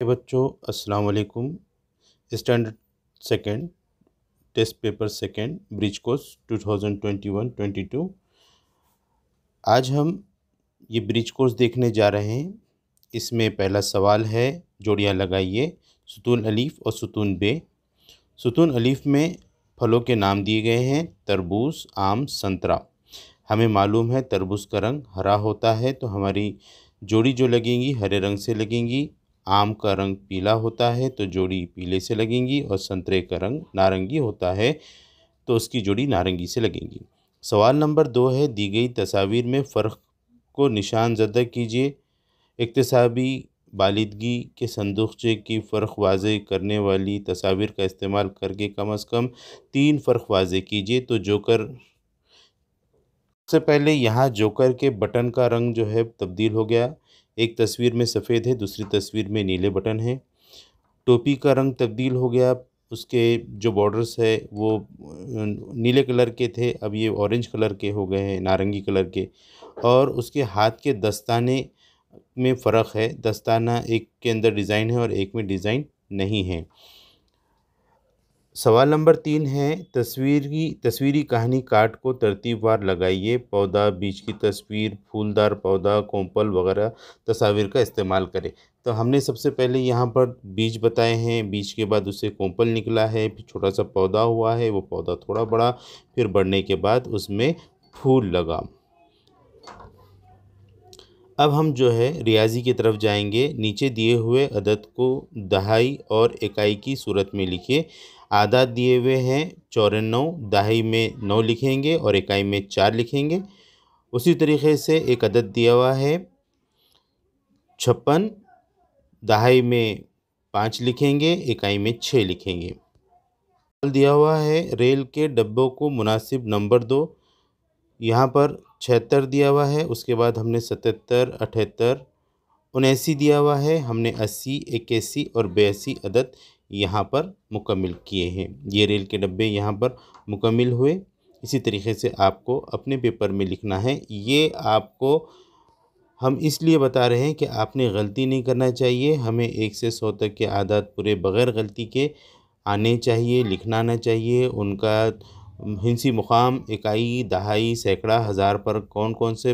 बच्चों, अस्सलाम वालेकुम। Standard second, test paper second, bridge course 2021-22। आज हम ये ब्रिज कोर्स देखने जा रहे हैं। इसमें पहला सवाल है, जोड़ियां लगाइए। सुतून अलीफ और सुतून बे। सुतून अलीफ में फलों के नाम दिए गए हैं: तरबूज, आम, संतरा। हमें मालूम है तरबूज का रंग हरा होता है, तो हमारी जोड़ी जो लगेंगी हरे रंग से लगेंगी। आम का रंग पीला होता है, तो जोड़ी पीले से लगेंगी। और संतरे का रंग नारंगी होता है, तो उसकी जोड़ी नारंगी से लगेंगी। सवाल नंबर 2 है, दी गई तस्वीर में फ़र्क को निशान ज़दा कीजिए। इक्तिसाबी बालिदगी के संदूकचे की फ़र्क वाज़े करने वाली तस्वीर का इस्तेमाल करके कम से कम 3 फ़र्क वाज़े कीजिए। तो जोकर, सबसे पहले यहाँ जोकर के बटन का रंग जो है तब्दील हो गया। एक तस्वीर में सफ़ेद है, दूसरी तस्वीर में नीले बटन हैं। टोपी का रंग तब्दील हो गया, उसके जो बॉर्डर्स है वो नीले कलर के थे, अब ये ऑरेंज कलर के हो गए हैं, नारंगी कलर के। और उसके हाथ के दस्ताने में फ़र्क है, दस्ताना एक के अंदर डिज़ाइन है और एक में डिज़ाइन नहीं है। सवाल नंबर 3 है, तस्वीरी कहानी कार्ड को तरतीबवार लगाइए। पौधा, बीज की तस्वीर, फूलदार पौधा, कोंपल वगैरह तस्वीर का इस्तेमाल करें। तो हमने सबसे पहले यहाँ पर बीज बताए हैं, बीज के बाद उससे कोंपल निकला है, फिर छोटा सा पौधा हुआ है, वो पौधा थोड़ा बड़ा, फिर बढ़ने के बाद उसमें फूल लगा। अब हम जो है रियाजी की तरफ जाएंगे। नीचे दिए हुए अदद को दहाई और इकाई की सूरत में लिखिए। आदाद दिए हुए हैं 94, दहाई में 9 लिखेंगे और इकाई में 4 लिखेंगे। उसी तरीके से एक अदद दिया हुआ है 56, दहाई में 5 लिखेंगे, इकाई में 6 लिखेंगे। दिया हुआ है रेल के डब्बों को मुनासिब नंबर दो। यहाँ पर 76 दिया हुआ है, उसके बाद हमने 77, 78, 79 दिया हुआ है। हमने 80, 81 और 82 अदद यहाँ पर मुकम्मिल किए हैं। ये रेल के डब्बे यहाँ पर मुकम्मिल हुए। इसी तरीके से आपको अपने पेपर में लिखना है। ये आपको हम इसलिए बता रहे हैं कि आपने गलती नहीं करना चाहिए। हमें 1 से 100 तक के आदाद पूरे बग़ैर गलती के आने चाहिए, लिखना आना चाहिए। उनका हिंसी मुकाम, इकाई, दहाई, सैकड़ा, हज़ार पर कौन कौन से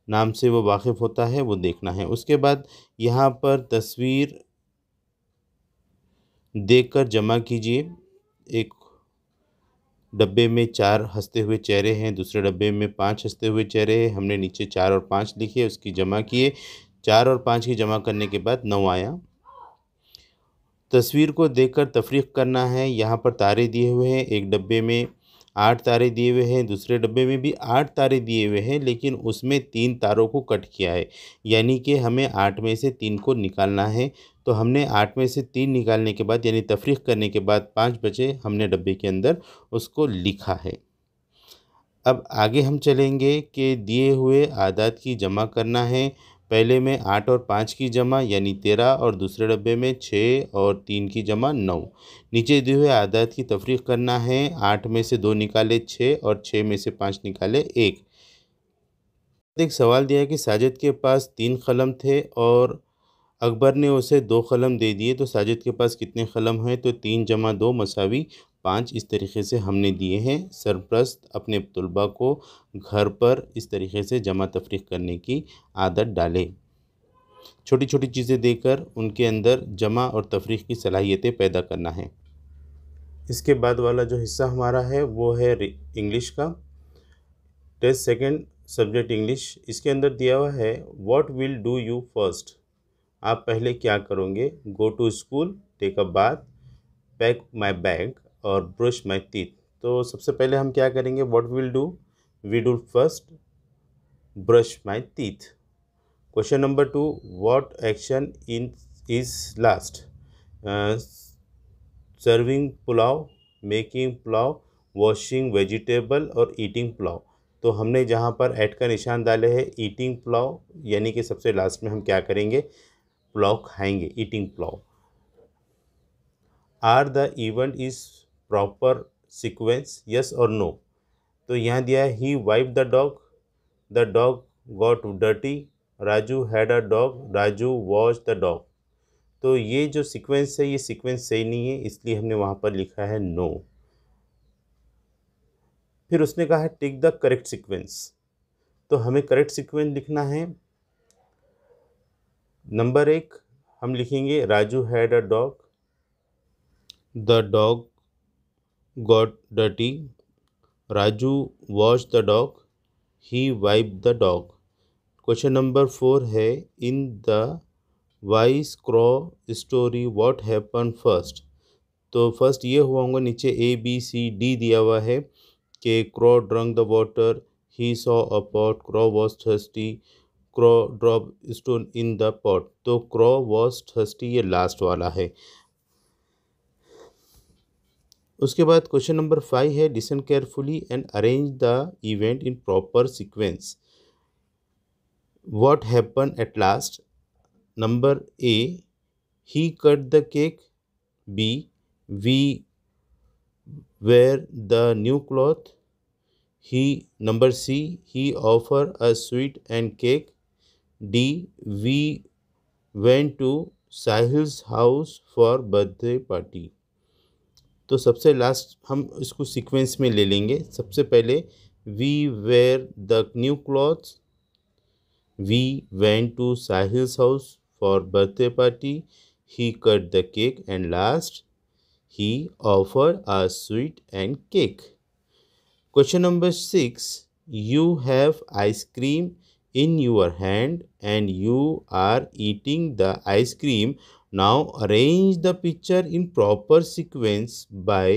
नाम से वो वाकिफ़ होता है वो देखना है। उसके बाद यहाँ पर तस्वीर देखकर जमा कीजिए। एक डब्बे में 4 हंसते हुए चेहरे हैं, दूसरे डब्बे में 5 हंसते हुए चेहरे हैं। हमने नीचे 4 और 5 लिखे, उसकी जमा किए। 4 और 5 की जमा करने के बाद 9 आया। तस्वीर को देखकर तफरीक करना है। यहाँ पर तारे दिए हुए हैं, एक डब्बे में 8 तारे दिए हुए हैं, दूसरे डब्बे में भी 8 तारे दिए हुए हैं, लेकिन उसमें 3 तारों को कट किया है, यानी कि हमें 8 में से 3 को निकालना है। तो हमने 8 में से 3 निकालने के बाद, यानी तफरीक करने के बाद 5 बचे, हमने डब्बे के अंदर उसको लिखा है। अब आगे हम चलेंगे कि दिए हुए आदाद की जमा करना है। पहले में 8 और 5 की जमा यानी 13, और दूसरे डब्बे में 6 और 3 की जमा 9। नीचे दिए हुए आदाद की तफरीक करना है। 8 में से 2 निकाले 6 और 6 में से 5 निकाले 1। एक सवाल दिया है कि साजिद के पास 3 कलम थे और अकबर ने उसे 2 कलम दे दिए, तो साजिद के पास कितने कलम हैं? तो 3 जमा 2 मसावी 5। इस तरीके से हमने दिए हैं। सरप्रस्त अपने तलबा को घर पर इस तरीके से जमा तफरीक करने की आदत डाले। छोटी छोटी चीज़ें देकर उनके अंदर जमा और तफरीक की सलाहियतें पैदा करना है। इसके बाद वाला जो हिस्सा हमारा है वो है इंग्लिश का। Test second, subject English. इसके अंदर दिया हुआ है, what will do you first. आप पहले क्या करोगे? Go to school, take a bath, pack my bag और ब्रश माई टीथ। तो सबसे पहले हम क्या करेंगे? What will do, we do first brush my teeth. Question number 2, what action in is last? Serving pulao, making pulao, washing vegetable और eating pulao. तो हमने जहाँ पर ऐट का निशान डाले है ईटिंग पुलाव, यानी कि सबसे लास्ट में हम क्या करेंगे? पुलाव खाएंगे, eating pulao. Are the event is proper sequence, yes और नो। तो यहाँ दिया है, he wipe the dog got dirty, Raju had a dog, Raju watch the dog. तो ये जो सीक्वेंस है ये सीक्वेंस सही नहीं है, इसलिए हमने वहाँ पर लिखा है नो। फिर उसने कहा है टेक द करेक्ट सीक्वेंस, तो हमें करेक्ट सीक्वेंस लिखना है। नंबर 1 हम लिखेंगे Raju had a dog, the dog got dirty, Raju wash the dog, he wipe the dog. Question number 4 है in the wise crow story what happen first. तो first ये हुआ होगा, नीचे ABCD दिया हुआ है कि crow drunk the water, he saw a pot, crow was thirsty, crow drop stone in the pot. तो क्रॉ वॉज थर्स्टी ये लास्ट वाला है। उसके बाद क्वेश्चन नंबर 5 है listen carefully and arrange the event in proper sequence. What happen at last. Number A he cut the cake, B we wear the new cloth, he number C he offer a sweet and cake, D we went to Sahil's house for birthday party। तो सबसे last हम इसको sequence में ले लेंगे। सबसे पहले we wear the new clothes, we went to Sahil's house for birthday party, he cut the cake and last he offered a sweet and cake। Question number 6 you have ice cream in your hand and you are eating the ice cream, now arrange the picture in proper sequence by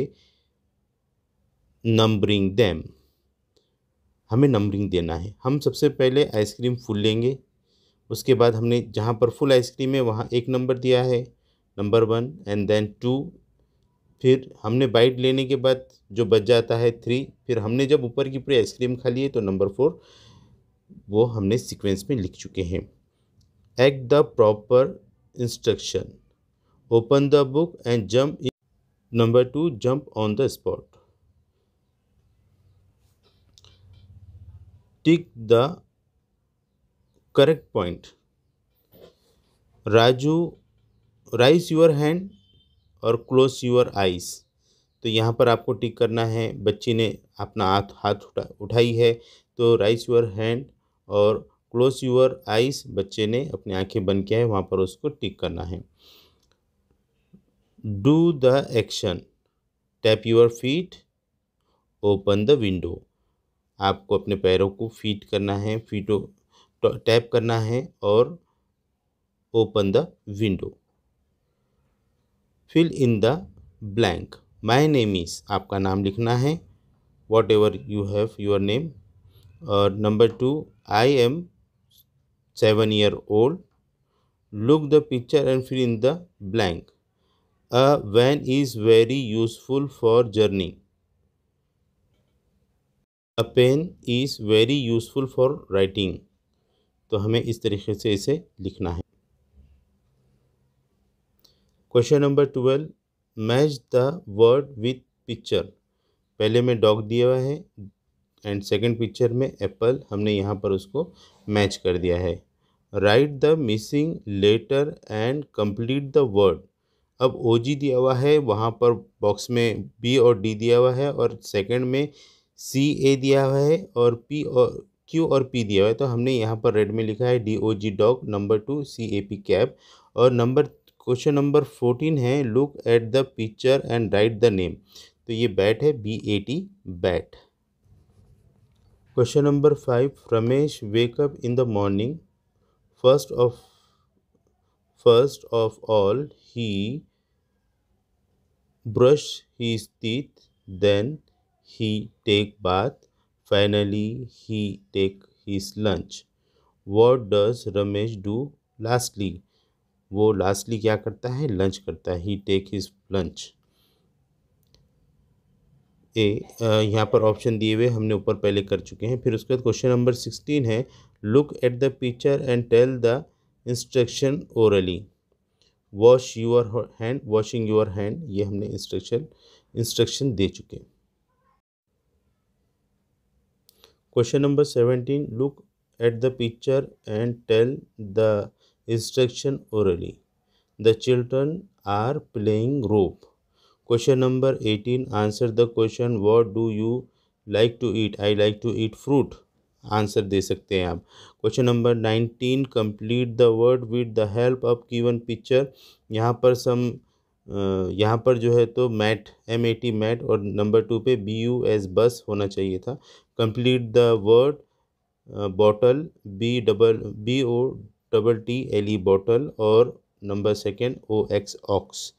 numbering them। हमें numbering देना है। हम सबसे पहले ice cream full लेंगे, उसके बाद हमने जहाँ पर फुल आइसक्रीम है वहाँ एक नंबर दिया है, नंबर 1 एंड देन 2। फिर हमने बाइट लेने के बाद जो बच जाता है 3। फिर हमने जब ऊपर की पूरी आइसक्रीम खा ली है तो नंबर 4 वो हमने सीक्वेंस में लिख चुके हैं। Act the proper instruction, open the book and jump in. Number 2 jump on the spot. Tick the correct point. Raju rise your hand और क्लोज योर आइज। तो यहाँ पर आपको टिक करना है। बच्ची ने अपना हाथ उठाई है तो राइज योर हैंड और क्लोज योर आइज, बच्चे ने अपनी आंखें बंद किया है, वहाँ पर उसको टिक करना है। Do the action, tap your feet, open the window. आपको अपने पैरों को फीट करना है, फीटों टैप करना है और open the window. Fill in the blank, my name is, आपका नाम लिखना है, whatever you have your name. और number 2 I am 7 year old, look the picture and fill in the blank। A van is very useful for journey, a pen is very useful for writing। तो हमें इस तरीके से इसे लिखना है। Question number 12 match the word with picture. पहले में डॉग दिया हुआ है एंड सेकंड पिक्चर में एप्पल, हमने यहाँ पर उसको मैच कर दिया है। Write the missing letter and complete the word. अब OG दिया हुआ है, वहाँ पर बॉक्स में B और D दिया हुआ है और सेकंड में CA दिया हुआ है और P और Q और P दिया हुआ है। तो हमने यहाँ पर रेड में लिखा है DOG dog, number 2 CAP cap. और क्वेश्चन नंबर 14 है look at the picture and right the name. तो ये बैट है, BAT bat. Question number 5 Ramesh wake up in the morning, first of all he brush his teeth, then he take bath, finally he take his lunch। What does Ramesh do lastly? वो lastly क्या करता है, lunch करता है, he take his lunch। यहाँ पर option दिए हुए हमने ऊपर पहले कर चुके हैं। फिर उसके बाद क्वेश्चन नंबर 16 है look at the picture and tell the instruction orally. Wash your hand, washing your hand, ये हमने इंस्ट्रक्शन दे चुके। Question number 17 look at the picture and tell the instruction orally. The children are playing rope. Question number 18, answer the question what do you like to eat. I like to eat fruit. Answer दे सकते हैं आप। Question number 19, complete the word with the help of given picture. यहाँ पर जो है तो mat, MAT mat, और नंबर 2 पे BUS बस होना चाहिए था। Complete the word bottle, BOTTLE bottle, और नंबर सेकेंड OX ऑक्स।